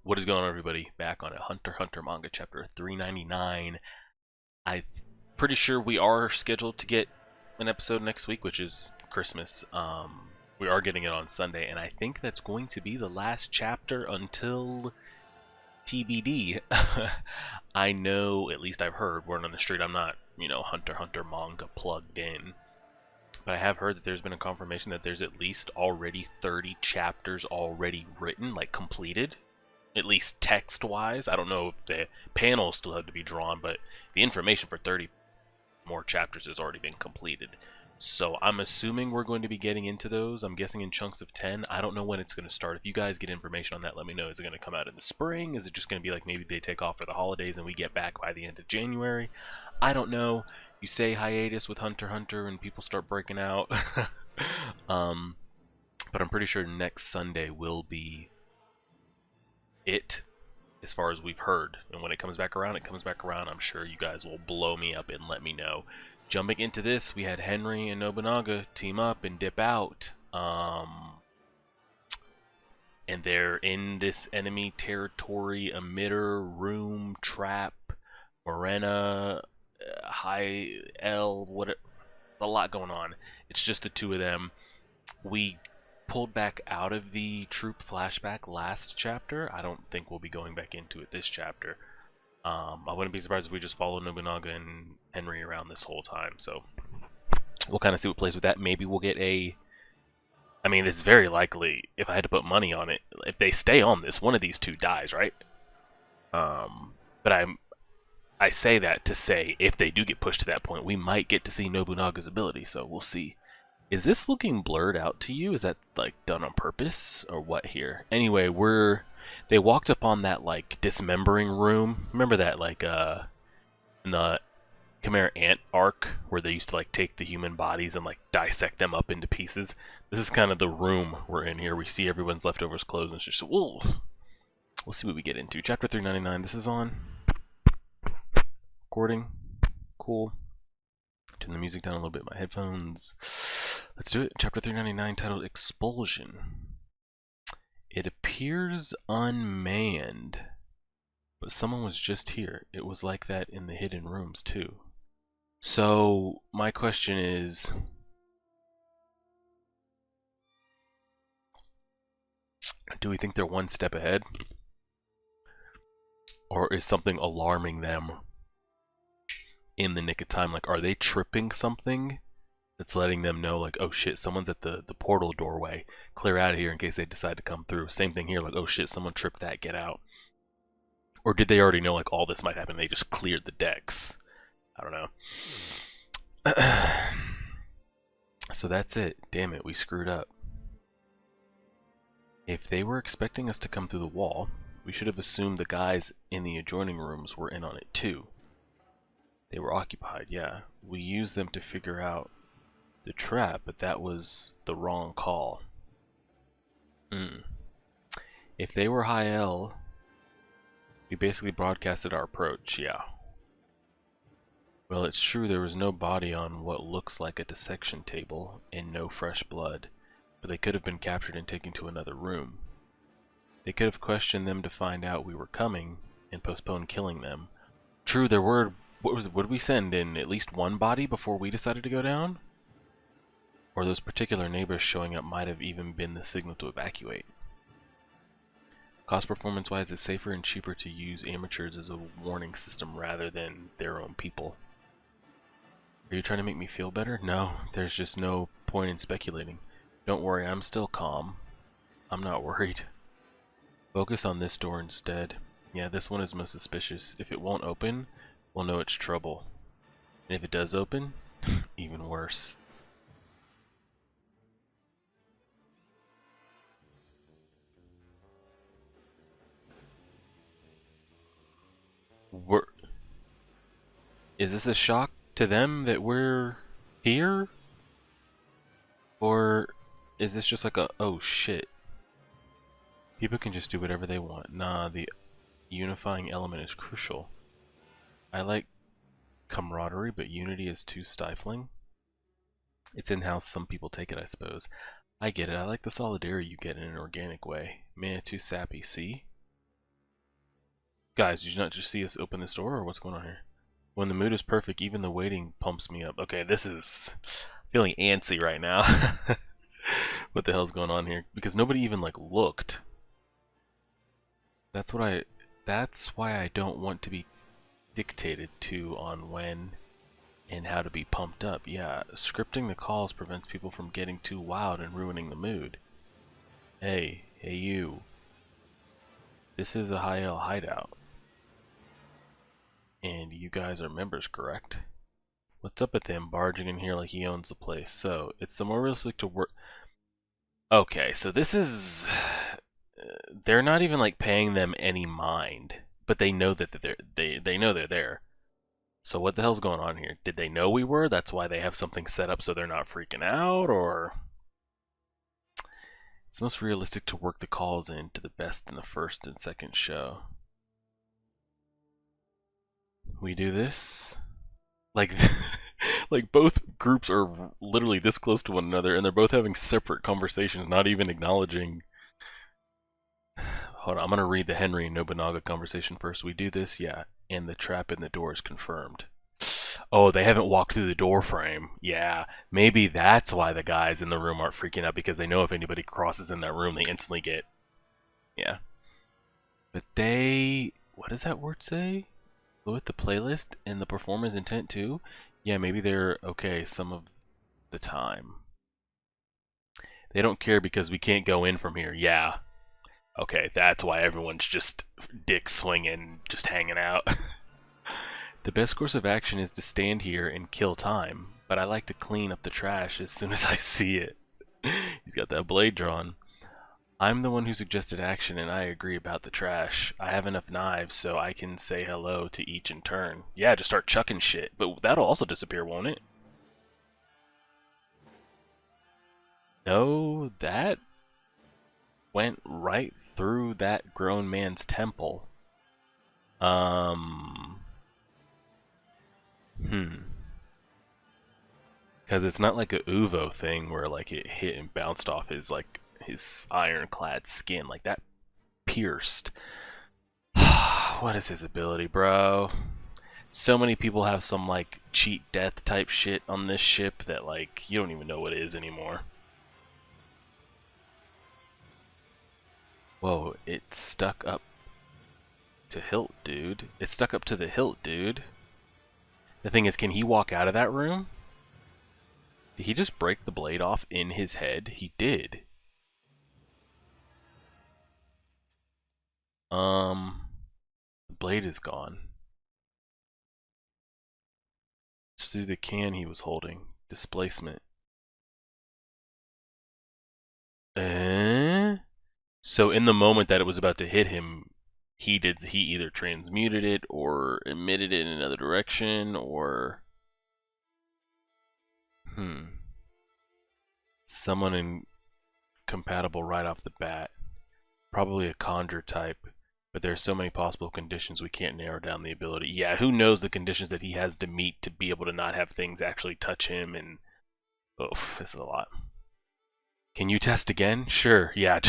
What is going on, everybody? Back on a Hunter x Hunter manga chapter 399. I'm pretty sure we are scheduled to get an episode next week, which is Christmas. We are getting it on Sunday, and I think that's going to be the last chapter until TBD. I know, at least I've heard, word on the street, I'm not, Hunter x Hunter manga plugged in. But I have heard that there's been a confirmation that there's at least already 30 chapters already written, like completed, at least text-wise. I don't know if the panels still have to be drawn, but the information for 30 more chapters has already been completed. So I'm assuming we're going to be getting into those. I'm guessing in chunks of 10. I don't know when it's going to start. If you guys get information on that, let me know. Is it going to come out in the spring? Is it just going to be like maybe they take off for the holidays and we get back by the end of January? I don't know. You say hiatus with Hunter x Hunter and people start breaking out. But I'm pretty sure next Sunday will be it, as far as we've heard. And when it comes back around, it comes back around. I'm sure you guys will blow me up and let me know. Jumping into this, we had Hinrigh and Nobunaga team up and dip out. And they're in this enemy territory, emitter, room, trap, Morena, high L, what, a lot going on. It's just the two of them. We pulled back out of the troop flashback last chapter. I don't think we'll be going back into it this chapter. I wouldn't be surprised if we just follow Nobunaga and Hinrigh around this whole time. So we'll kind of see what plays with that. Maybe we'll get a... I mean, it's very likely, if I had to put money on it, if they stay on this, one of these two dies, right? But I say that to say, if they do get pushed to that point, we might get to see Nobunaga's ability, so we'll see. Is this looking blurred out to you? Is that, like, done on purpose, or what here? Anyway, they walked up on that, like, dismembering room. Remember that, like, in the Chimera Ant arc, where they used to, like, take the human bodies and, like, dissect them up into pieces? This is kind of the room we're in here. We see everyone's leftovers clothes, and it's just, whoa. We'll see what we get into. Chapter 399, this is on. Recording. Cool. Turn the music down a little bit. My headphones. Let's do it. Chapter 399, titled Expulsion. It appears unmanned, but someone was just here. It was like that in the hidden rooms, too. So, my question is... do we think they're one step ahead? Or is something alarming them in the nick of time? Like, are they tripping something that's letting them know, like, oh shit, someone's at the portal doorway, clear out of here in case they decide to come through? Same thing here, like, oh shit, someone tripped that, get out. Or did they already know, like, all this might happen, they just cleared the decks? I don't know. So that's it. Damn it, we screwed up. If they were expecting us to come through the wall, we should have assumed the guys in the adjoining rooms were in on it too. They were occupied, yeah. We used them to figure out the trap, but that was the wrong call. If they were high L, we basically broadcasted our approach, yeah. Well, it's true there was no body on what looks like a dissection table and no fresh blood, but they could have been captured and taken to another room. They could have questioned them to find out we were coming and postponed killing them. True, there were... what did we send in? At least one body before we decided to go down? Or those particular neighbors showing up might have even been the signal to evacuate. Cost performance wise, it's safer and cheaper to use amateurs as a warning system rather than their own people. Are you trying to make me feel better? No, there's just no point in speculating. Don't worry, I'm still calm. I'm not worried. Focus on this door instead. Yeah, this one is most suspicious. If it won't open, we'll know it's trouble. And if it does open, even worse. Is this a shock to them that we're here? Or is this just like a, oh shit, people can just do whatever they want? Nah, the unifying element is crucial. I like camaraderie, but unity is too stifling. It's in how some people take it, I suppose. I get it. I like the solidarity you get in an organic way. Man, too sappy, see? Guys, did you not just see us open this door, or what's going on here? When the mood is perfect, even the waiting pumps me up. Okay, this is feeling antsy right now. What the hell's going on here? Because nobody even like looked. That's why I don't want to be dictated to on when and how to be pumped up. Yeah, scripting the calls prevents people from getting too wild and ruining the mood. Hey you. This is a hideout. And you guys are members, correct? What's up with him barging in here like he owns the place? So, it's the more realistic to work. Okay, so this is. They're not even like paying them any mind, but they know that they know they're there. So what the hell's going on here? Did they know we were? That's why they have something set up so they're not freaking out, or it's most realistic to work the calls in to the best in the first and second show. We do this like like both groups are literally this close to one another and they're both having separate conversations, not even acknowledging. Hold on, I'm gonna read the Hinrigh and Nobunaga conversation first. We do this, yeah, and the trap in the door is confirmed. Oh, they haven't walked through the door frame. Yeah, maybe that's why the guys in the room aren't freaking out, because they know if anybody crosses in that room, they instantly get. Yeah. But what does that word say? With the playlist and the performance intent too? Yeah, maybe they're okay some of the time. They don't care because we can't go in from here. Yeah. Okay, that's why everyone's just dick swinging, just hanging out. The best course of action is to stand here and kill time, but I like to clean up the trash as soon as I see it. He's got that blade drawn. I'm the one who suggested action, and I agree about the trash. I have enough knives so I can say hello to each in turn. Yeah, just start chucking shit, but that'll also disappear, won't it? No, that went right through that grown man's temple. Because it's not like a Uvo thing where like it hit and bounced off his ironclad skin. Like that pierced. What is his ability, bro? So many people have some like cheat death type shit on this ship that like you don't even know what it is anymore. Whoa, it's stuck up to hilt, dude. It's stuck up to the hilt, dude. The thing is, can he walk out of that room? Did he just break the blade off in his head? He did. The blade is gone. It's through the can he was holding. Displacement. So in the moment that it was about to hit him, he either transmuted it or emitted it in another direction, or someone incompatible right off the bat. Probably a conjure type, but there are so many possible conditions we can't narrow down the ability. Yeah, who knows the conditions that he has to meet to be able to not have things actually touch him, and this is a lot. Can you test again? Sure, yeah.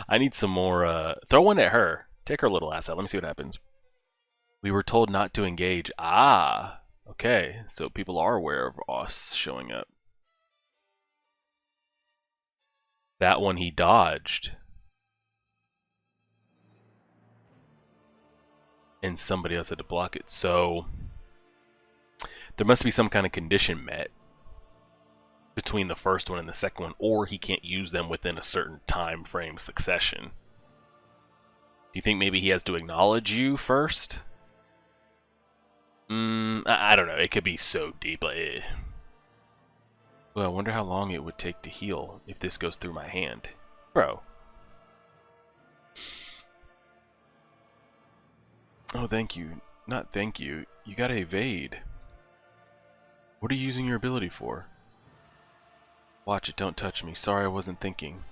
I need some more, throw one at her. Take her little ass out. Let me see what happens. We were told not to engage. Ah, okay. So people are aware of us showing up. That one he dodged. And somebody else had to block it. So there must be some kind of condition met between the first one and the second one, or he can't use them within a certain time frame succession. Do you think maybe he has to acknowledge you first? I don't know. It could be so deep. Well, I wonder how long it would take to heal if this goes through my hand. Bro. Oh, thank you. Not thank you. You gotta evade. What are you using your ability for? Watch it, don't touch me. Sorry, I wasn't thinking.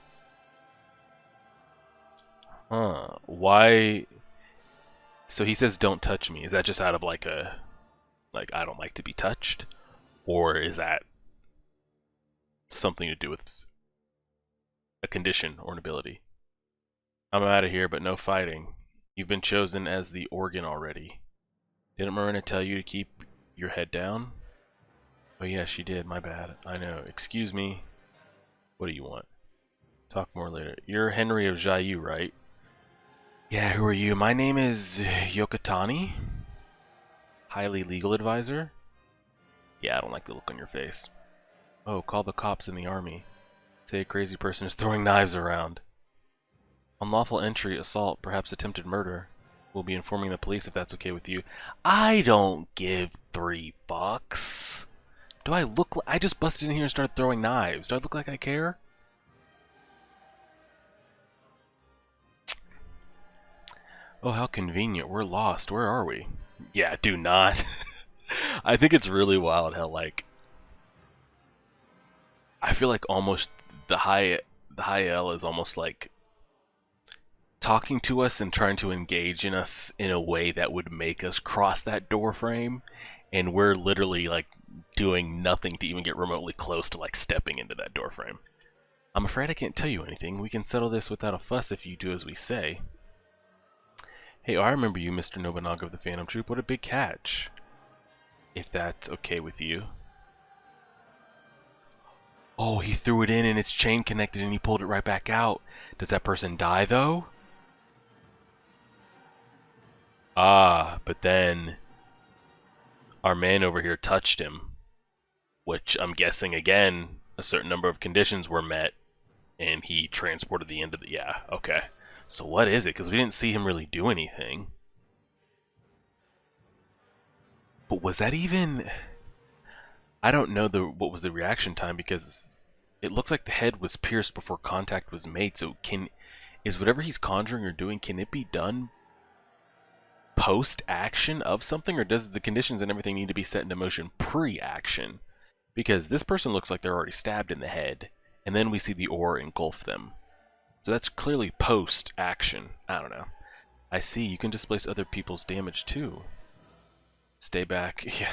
Huh. Why? So he says don't touch me. Is that just out of like a... like, I don't like to be touched? Or is that something to do with a condition or an ability? I'm out of here, but no fighting. You've been chosen as the organ already. Didn't Marina tell you to keep your head down? Oh yeah, she did. My bad. I know. Excuse me. What do you want? Talk more later. You're Henry of Jayu, right? Yeah, who are you? My name is Yokotani. Highly legal advisor? Yeah, I don't like the look on your face. Oh, call the cops in the army. Say a crazy person is throwing knives around. Unlawful entry, assault, perhaps attempted murder. We'll be informing the police if that's okay with you. I don't give 3 fucks. Do I look like I just busted in here and started throwing knives? Do I look like I care? Oh, how convenient. We're lost. Where are we? Yeah, do not. I think it's really wild how, like, I feel like almost the high L is almost like talking to us and trying to engage in us in a way that would make us cross that door frame, and we're literally like doing nothing to even get remotely close to like stepping into that door frame. I'm afraid I can't tell you anything. We can settle this without a fuss if you do as we say. Hey, I remember you, Mr. Nobunaga of the Phantom Troop. What a big catch. If that's okay with you. Oh, he threw it in and it's chain connected and he pulled it right back out. Does that person die though? Ah, but then our man over here touched him, which I'm guessing again a certain number of conditions were met and he transported the end of the... Yeah, okay. So what is it? Because we didn't see him really do anything. But was that even... I don't know what was the reaction time, because it looks like the head was pierced before contact was made. So is whatever he's conjuring or doing, can it be done post-action of something, or does the conditions and everything need to be set into motion pre-action? Because this person looks like they're already stabbed in the head, and then we see the ore engulf them. So that's clearly post-action. I don't know. I see, you can displace other people's damage too. Stay back. Yeah.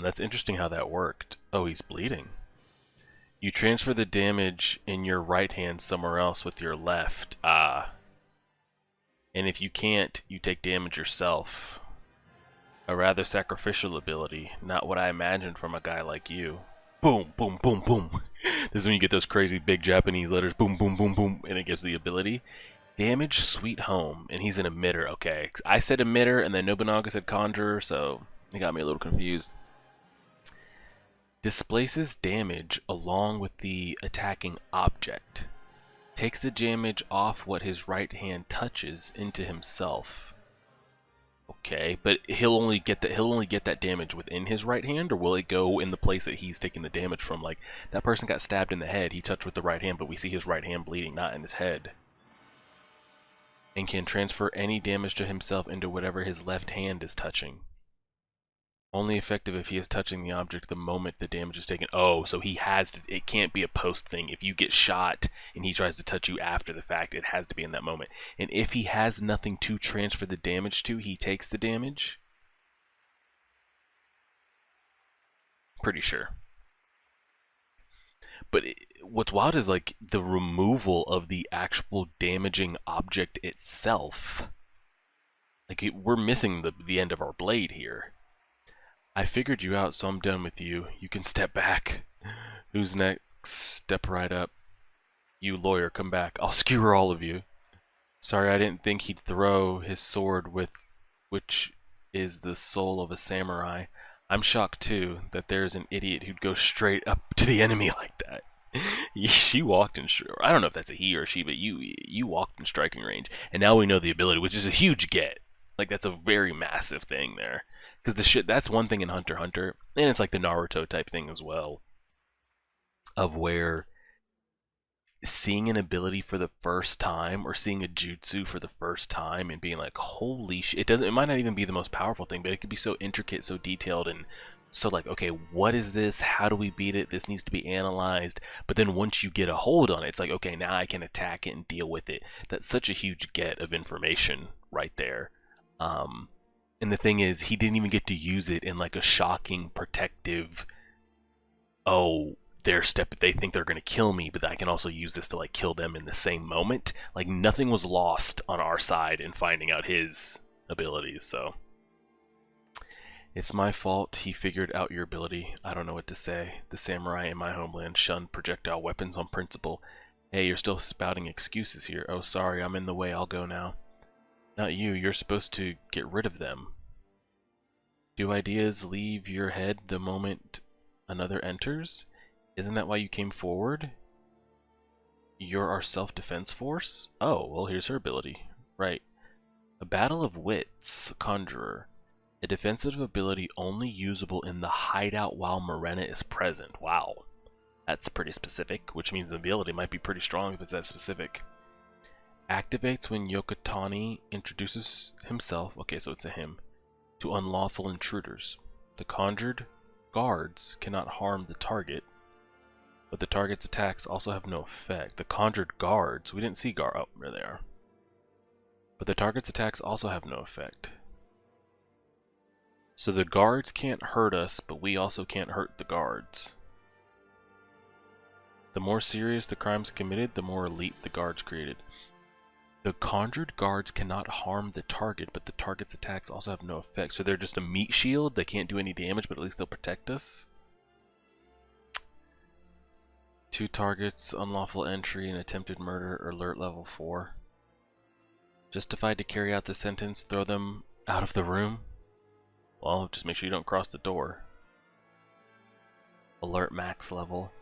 That's interesting how that worked. Oh, he's bleeding. You transfer the damage in your right hand somewhere else with your left. Ah. And if you can't, you take damage yourself. A rather sacrificial ability, not what I imagined from a guy like you. Boom, boom, boom, boom. This is when you get those crazy big Japanese letters, boom, boom, boom, boom, and it gives the ability. Damage Sweet Home, and he's an emitter, okay. I said emitter, and then Nobunaga said conjurer, so it got me a little confused. Displaces damage along with the attacking object. Takes the damage off what his right hand touches into himself. Okay, but he'll only get that damage within his right hand, or will it go in the place that he's taking the damage from? Like, that person got stabbed in the head, he touched with the right hand, but we see his right hand bleeding, not in his head. And can transfer any damage to himself into whatever his left hand is touching. Only effective if he is touching the object the moment the damage is taken. Oh, so he has to, it can't be a post thing. If you get shot and he tries to touch you after the fact, it has to be in that moment. And if he has nothing to transfer the damage to, he takes the damage? Pretty sure. But what's wild is like the removal of the actual damaging object itself. Like we're missing the end of our blade here. I figured you out, so I'm done with you. You can step back. Who's next? Step right up. You lawyer, come back. I'll skewer all of you. Sorry, I didn't think he'd throw his sword with which is the soul of a samurai. I'm shocked too that there's an idiot who'd go straight up to the enemy like that. She walked in. I don't know if that's a he or she, but you walked in striking range, and now we know the ability, which is a huge get. Like that's a very massive thing there. Because that's one thing in Hunter x Hunter, and it's like the Naruto type thing as well, of where seeing an ability for the first time, or seeing a jutsu for the first time, and being like, holy shit, it might not even be the most powerful thing, but it could be so intricate, so detailed, and so like, okay, what is this? How do we beat it? This needs to be analyzed. But then once you get a hold on it, it's like, okay, now I can attack it and deal with it. That's such a huge get of information right there. And the thing is, he didn't even get to use it in like a shocking, protective, oh, they think they're going to kill me, but I can also use this to like kill them in the same moment. Like nothing was lost on our side in finding out his abilities, so it's my fault he figured out your ability. I don't know what to say. The samurai in my homeland shunned projectile weapons on principle. Hey, you're still spouting excuses here. Oh, sorry, I'm in the way. I'll go now. Not you. You're supposed to get rid of them. Do ideas leave your head the moment another enters? Isn't that why you came forward? You're our self-defense force? Oh, well, here's her ability. Right. A battle of wits, conjurer. A defensive ability only usable in the hideout while Morena is present. Wow. That's pretty specific, which means the ability might be pretty strong if it's that specific. Activates when Yokotani introduces himself, okay, so it's a him, to unlawful intruders. The conjured guards cannot harm the target, but the target's attacks also have no effect. The conjured guards, we didn't see guard, oh, there they are. But the target's attacks also have no effect. So the guards can't hurt us, but we also can't hurt the guards. The more serious the crimes committed, the more elite the guards created. The conjured guards cannot harm the target, but the target's attacks also have no effect. So they're just a meat shield. They can't do any damage, but at least they'll protect us. 2 targets, unlawful entry, and attempted murder, alert level 4. Justified to carry out the sentence, throw them out of the room. Well, just make sure you don't cross the door. Alert max level.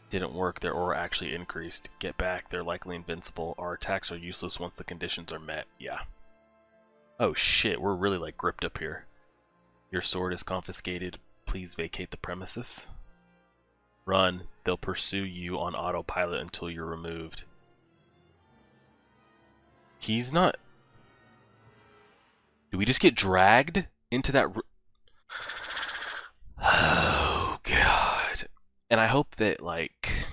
Didn't work, their aura actually increased. Get back, they're likely invincible. Our attacks are useless once the conditions are met. Yeah. Oh shit, we're really like gripped up here. Your sword is confiscated. Please vacate the premises. Run. They'll pursue you on autopilot until you're removed. He's not... Do we just get dragged into that... Oh god. And I hope that, like...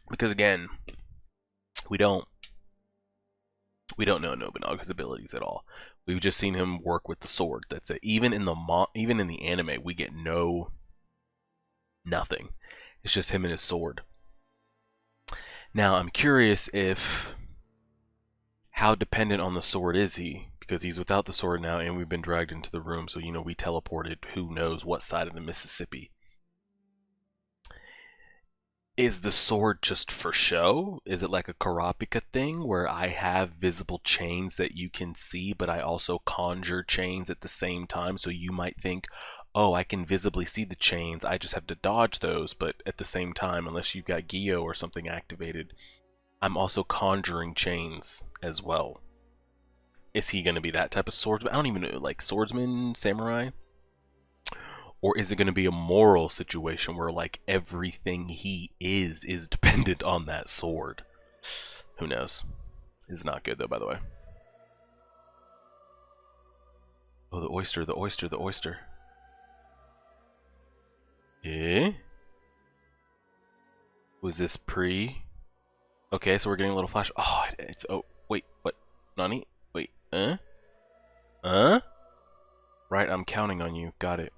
Because again, we don't know Nobunaga's abilities at all. We've just seen him work with the sword. That's it. Even in the anime, we get nothing. It's just him and his sword. Now, I'm curious if how dependent on the sword is he? Because he's without the sword now, and we've been dragged into the room. So you know, we teleported. Who knows what side of the Mississippi? Is the sword just for show? Is it like a Karapika thing where I have visible chains that you can see, but I also conjure chains at the same time? So you might think, oh, I can visibly see the chains, I just have to dodge those, but at the same time, unless you've got Gyo or something activated, I'm also conjuring chains as well. Is he going to be that type of swordsman? I don't even know, like swordsman, samurai? Or is it going to be a moral situation where, like, everything he is dependent on that sword? Who knows? It's not good, though, by the way. Oh, the oyster, the oyster, the oyster. Eh? Was this pre? Okay, so we're getting a little flash. Oh, it's... Oh, wait, what? Nani? Wait, Huh? Right, I'm counting on you. Got it.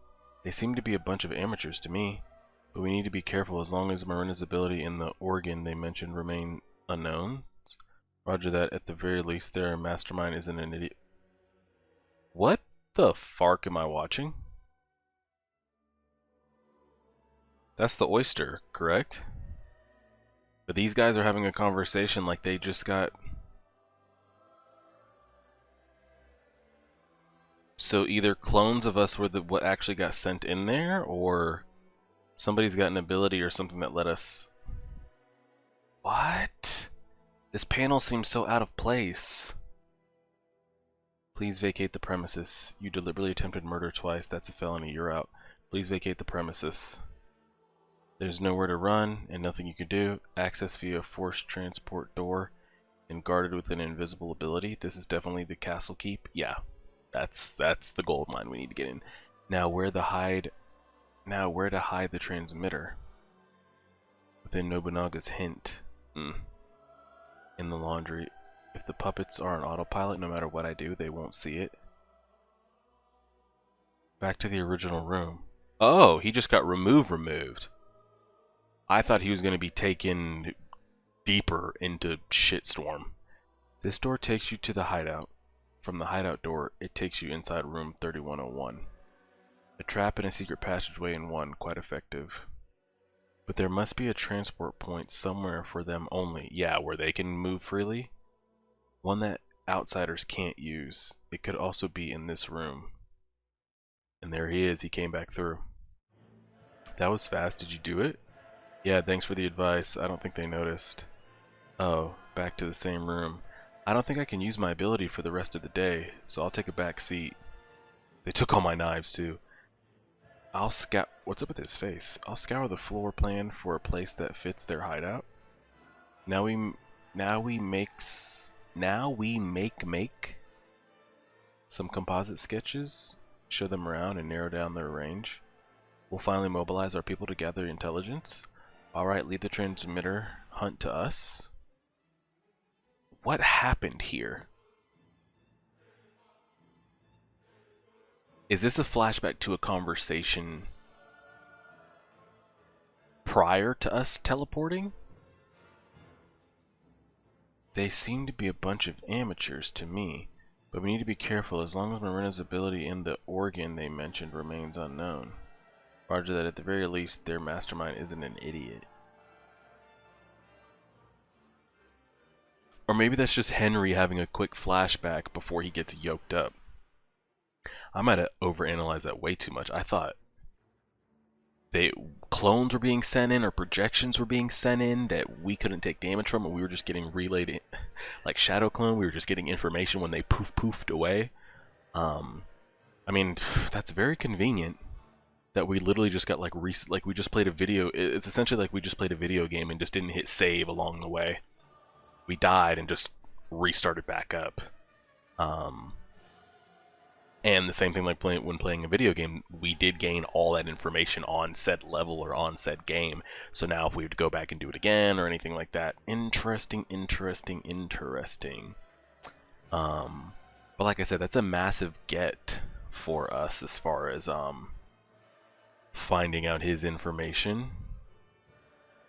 They seem to be a bunch of amateurs to me, but we need to be careful as long as Morena's ability and the organ they mentioned remain unknown. Roger that. At the very least, their mastermind isn't an idiot. What the fark am I watching? That's the oyster, correct? But these guys are having a conversation like they just got... So either clones of us were what actually got sent in there, or somebody's got an ability or something that let us... What? This panel seems so out of place. Please vacate the premises. You deliberately attempted murder twice. That's a felony. You're out. Please vacate the premises. There's nowhere to run and nothing you can do. Access via forced transport door and guarded with an invisible ability. This is definitely the castle keep. Yeah. That's the gold mine we need to get in. Now where to hide the transmitter? Within Nobunaga's hint. In the laundry. If the puppets are on autopilot, no matter what I do, they won't see it. Back to the original room. Oh, he just got removed. I thought he was going to be taken deeper into shitstorm. This door takes you to the hideout. From the hideout door, it takes you inside room 3101. A trap and a secret passageway in one, quite effective. But there must be a transport point somewhere for them only. Yeah, where they can move freely. One that outsiders can't use. It could also be in this room. And there he is, he came back through. That was fast, did you do it? Yeah, thanks for the advice. I don't think they noticed. Oh, back to the same room. I don't think I can use my ability for the rest of the day, so I'll take a back seat. They took all my knives too. I'll scout. What's up with his face? I'll scour the floor plan for a place that fits their hideout. Now we make some composite sketches, show them around, and narrow down their range. We'll finally mobilize our people to gather intelligence. All right, leave the transmitter hunt to us. What happened here? Is this a flashback to a conversation prior to us teleporting? They seem to be a bunch of amateurs to me, but we need to be careful as long as Marina's ability in the organ they mentioned remains unknown. Roger that, at the very least, their mastermind isn't an idiot. Or maybe that's just Henry having a quick flashback before he gets yoked up. I might have overanalyzed that way too much. I thought clones were being sent in or projections were being sent in that we couldn't take damage from, and we were just getting relayed in, like Shadow Clone. We were just getting information when they poofed away. I mean, that's very convenient that we literally just got like we just played a video. It's essentially like we just played a video game and just didn't hit save along the way. We died and just restarted back up. And the same thing like when playing a video game, we did gain all that information on said level or on said game. So now if we were to go back and do it again or anything like that, interesting. But like I said, that's a massive get for us as far as finding out his information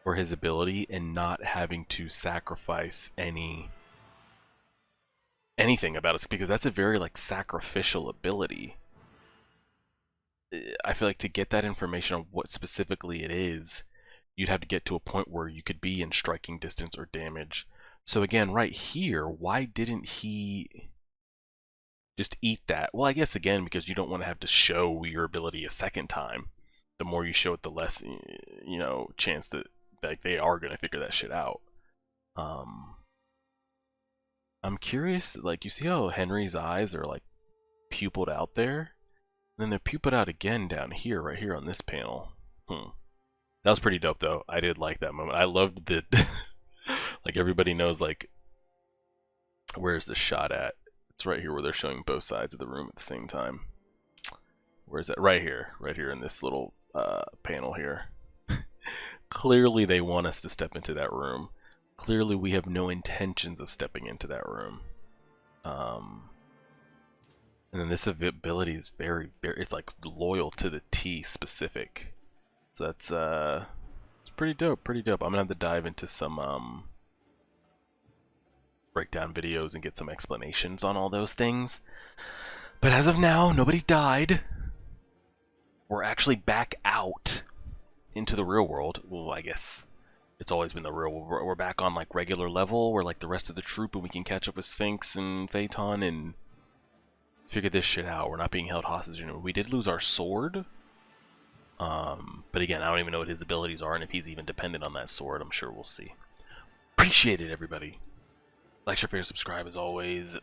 or his ability and not having to sacrifice anything about us, because that's a very like sacrificial ability. I feel like to get that information on what specifically it is, you'd have to get to a point where you could be in striking distance or damage. So again, right here, why didn't he just eat that? Well, I guess again, because you don't want to have to show your ability a second time. The more you show it, the less, you know, chance that like they are going to figure that shit out. I'm curious, like, you see how Henry's eyes are, like, pupilled out there? And then they're pupilled out again down here, right here on this panel. That was pretty dope, though. I did like that moment. I loved the... like, everybody knows, like, where's the shot at? It's right here where they're showing both sides of the room at the same time. Where's that? Right here in this little panel here. Clearly they want us to step into that room. Clearly we have no intentions of stepping into that room. And then this ability is very, it's like loyal to the T specific. So that's it's pretty dope, I'm gonna have to dive into some breakdown videos and get some explanations on all those things. But as of now, nobody died. We're actually back out into the real world. Well, I guess it's always been the real world. We're back on like regular level. We're like the rest of the troop, and we can catch up with Sphinx and Phaeton and figure this shit out. We're not being held hostage anymore. We did lose our sword. But again, I don't even know what his abilities are, and if he's even dependent on that sword. I'm sure we'll see. Appreciate it, everybody. Like, share, favorite, subscribe as always.